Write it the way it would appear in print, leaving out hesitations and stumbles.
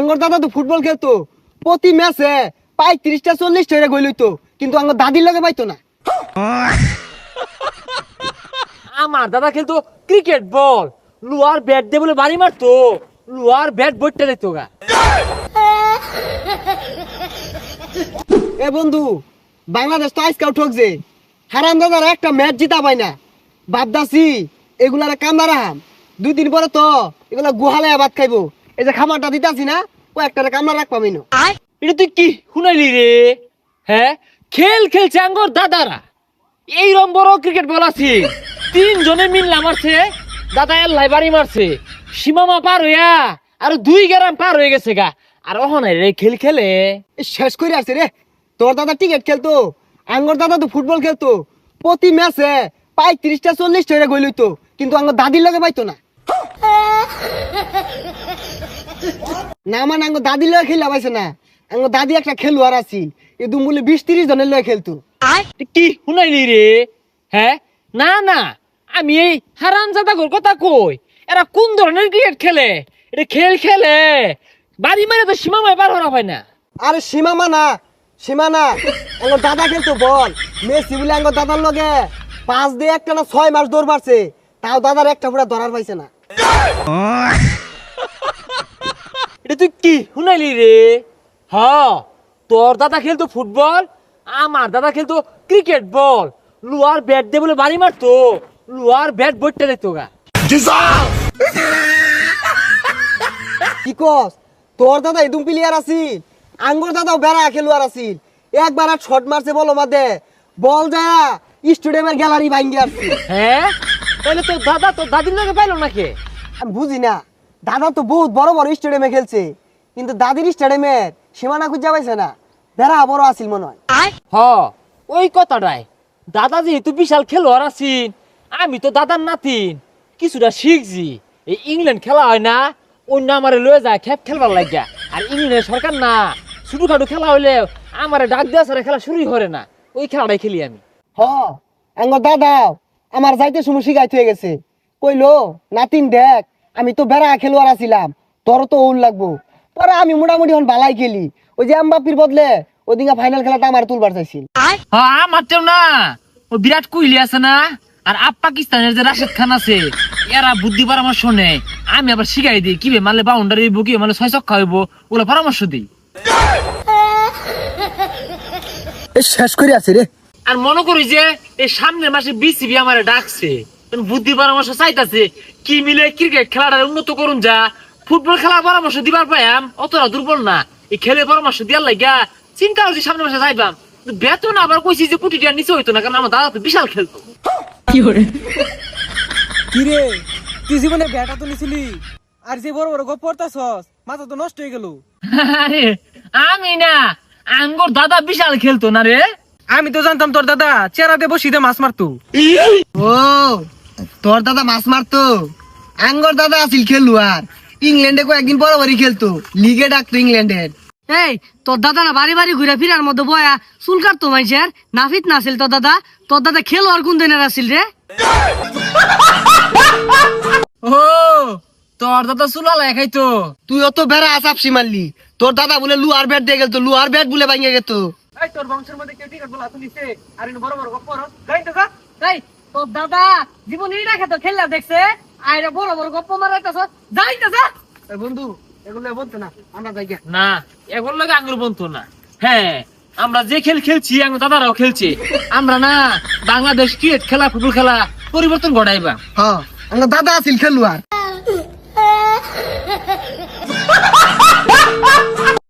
আঙ্গর দাদা তো ফুটবল খেলতো, প্রতি ম্যাচে 35টা 40টা গোল হইতো, কিন্তু আঙ্গর দাদির লগে পাইতো না। আমার দাদা খেলতো ক্রিকেট বল, লুয়ার ব্যাট দিয়ে বলে বাড়ি মারতো, লুয়ার ব্যাট বইটা দিত গা। এ বন্ধু, বাংলাদেশ তো আজকাল ঠকছে, হারাম দাদার একটা ম্যাচ জিতা পাই না। ভাবদাসি এগুলার কান্দা রাহাম, 2 দিন পরে তো এগুলা গুহালে ভাত খাইবো। এই যে খামারটা দিতাছি না, ও একটা কামলা রাখ পাবি না। এটা তুই কি শুনাইলি রে? হ্যাঁ, খেল খেলছে আঙ্গর দাদারা, এইরকম বড় ক্রিকেট বল আছে, 3 জনে মিললা মারছে, দাদা এল্লাই বাড়ি মারছে, সীমামা পার হইয়া আর 2 গ্রাম পার হয়ে গেছে গা। আর ওখানে রে খেল খেলে এ শেষ করে আসছে রে। তোর দাদা ক্রিকেট খেলতো, আঙ্গর দাদা তো ফুটবল খেলতো, প্রতি ম্যাচে 35টা 40টা গোল হইতো, কিন্তু আঙ্গর দাদির লগে পাইতো না। না মানে আঙ্গর দাদির লগে খেলা পাইছে না, আঙ্গর দাদি একটা খেলোয়াড় আছিল, এ দুমুলে 20-30 জনের লগে খেলতো। কি শুনাইলি রে? হ্যাঁ, না না, আমি এই হারামজাদাগোর কথা কই, এরা কোন ধরনের ক্রিকেট খেলে? এটা খেল খেলে বাড়ি মারে তো সীমামায় পার হওয়া হয় না। আরে সীমা না, সীমা না, আঙ্গর দাদা খেলতো বল। মেসি বলে আঙ্গর দাদার লগে 5 দিয়ে একটা না 6 মাস দৌড় মারছে, তাও দাদার একটা পুরা ধরার পাইছে না। এটা তুই কি শুনাইলি রে? হ, তোর দাদা খেলতো ফুটবল, আমার দাদা খেলতো ক্রিকেট বল, লুয়ার ব্যাট দিয়ে বলে বাড়ি মারতো, লুয়ার ব্যাট বইটা দিত গা। কি কস? তোর দাদা এদুম প্লেয়ার আছিল, আঙ্গর দাদাও বেড়া খেলোয়াড় আছিল। একবার আর শট মারছে বল মাদে, বল যায় স্টেডিয়ামের গ্যালারি ভাঙ্গি আসছে। হ্যাঁ, তাহলে তোর দাদা তোর দাদির লগে পাইলো নাকি? আমি বুঝি না, দাদা তো বহুত বড় বড় স্টেডিয়ামে খেলছে, কিন্তু দাদির স্টেডিয়ামের সীমানা খুঁজে পাইছে না, বেড়া বড় আছিল মনে হয়। হ, ওই কথাটাই, দাদা যেহেতু বিশাল খেলোয়াড় আছেন, আমি তো দাদার নাতিন, কিছুটা শিখছি। এই ইংল্যান্ড খেলা হয় না, অন্য আমারে লয়ে যায় খেপ খেলবার লাগিয়া। আর ইংল্যান্ডের সরকার না, ছোটখাটো খেলা হইলে আমারে ডাক দেওয়া ছাড়া খেলা শুরুই করে না, ওই খেলাটাই খেলি আমি। হ, আঙ্গর দাদাও আমার যাইতে সময় শিখাইতে হয়ে গেছে, কইলো নাতিন দেখ, আমি তো বেড়া খেলোয়াড় আছিলাম, তোর তো ওল লাগবো। পরে আমি মোটামুটি এখন বালাই খেলি, ওই যে এমবাপ্পির বদলে ওদিকে ফাইনাল খেলাটা আমার তুলবার চাইছিল। হ্যাঁ, আমারটাও না, ও বিরাট কোহলি আছে না, আর আপ পাকিস্তানের যে রাশেদ খান আছে, এরা বুদ্ধি পরামর্শ নেয়, আমি আবার শিখাই দিই কিভাবে মারলে বাউন্ডারি হইব, কিভাবে মারলে 6 ছক্কা হইব, ওগুলো পরামর্শ দিই। শেষ করে আছে রে। আর মনে করি যে এই সামনের মাসে বিসিবি আমারে ডাকছে, বুদ্ধি পরামর্শ চাইতাছে কি মিলে ক্রিকেট খেলাটা উন্নত করুন, যা ফুটবল খেলা পরামর্শ দিবার পাইম, অতটা দুর্বল না, এই খেলে পরামর্শ দিয়ার লাগা চিন্তা হচ্ছে সামনের মাসে যাইবাম। বেতন আবার কইছি যে কোটি টাকার নিচে হইতো না, কারণ আমার দাদা তো বিশাল খেলতো। কি রে, তুই জীবনে ব্যাটা তো নিছিলি, আর যে বড় বড় গপ পড়তাছস, মাথা তো নষ্ট হয়ে গেল। আরে আমি না, আঙ্গর দাদা বিশাল খেলতো না রে। আমি তো জানতাম তোর দাদা চেরাতে বসিতে মাছ মারতো। ও, তোর দাদা মাছ মারতো? আঙ্গর দাদা আছিল খেলোয়াড়, ইংল্যান্ডে কয়েকদিন বরাবরই খেলতো, লিগে ডাকতো ইংল্যান্ডের। এই তোর দাদা না বাড়ি বাড়ি ঘুরে ফিরার মধ্যে বয়া চুল কাটতো মাইসের, নাফিত না আছিল তোর দাদা? তোর দাদা খেলো আর কোন দিনের আছিল রে? ও, তোর দাদা চুলালাই খাইতো। তুই অত বেড়া আসাপসি মারলি, তোর দাদা বলে লুয়ার ব্যাট দিয়ে গেলতো, লুয়ার ব্যাট বলে ভাঙিয়ে গেত। তোর বংশের মধ্যে কেউ টিকাট বলা নিছে, আর বড় বড় গপ পড়ো। এই তোর দাদা জীবনে এটা খেতো, খেললা দেখছে, আইরে বড় বড় গপ্প মারাইতেছ, যাইতেছ। বন্ধু এগুলো বলতো না, আমরা যাই। না, এখন লাগে আঙ্গুর বন্ধু না। হ্যাঁ, আমরা যে খেল খেলছি আঙ্গুর দাদারাও খেলছে, আমরা না বাংলাদেশ ক্রিকেট খেলা ফুটবল খেলা পরিবর্তন ঘটাইবা। হ্যাঁ, আমার দাদা আছিল খেলোয়াড়।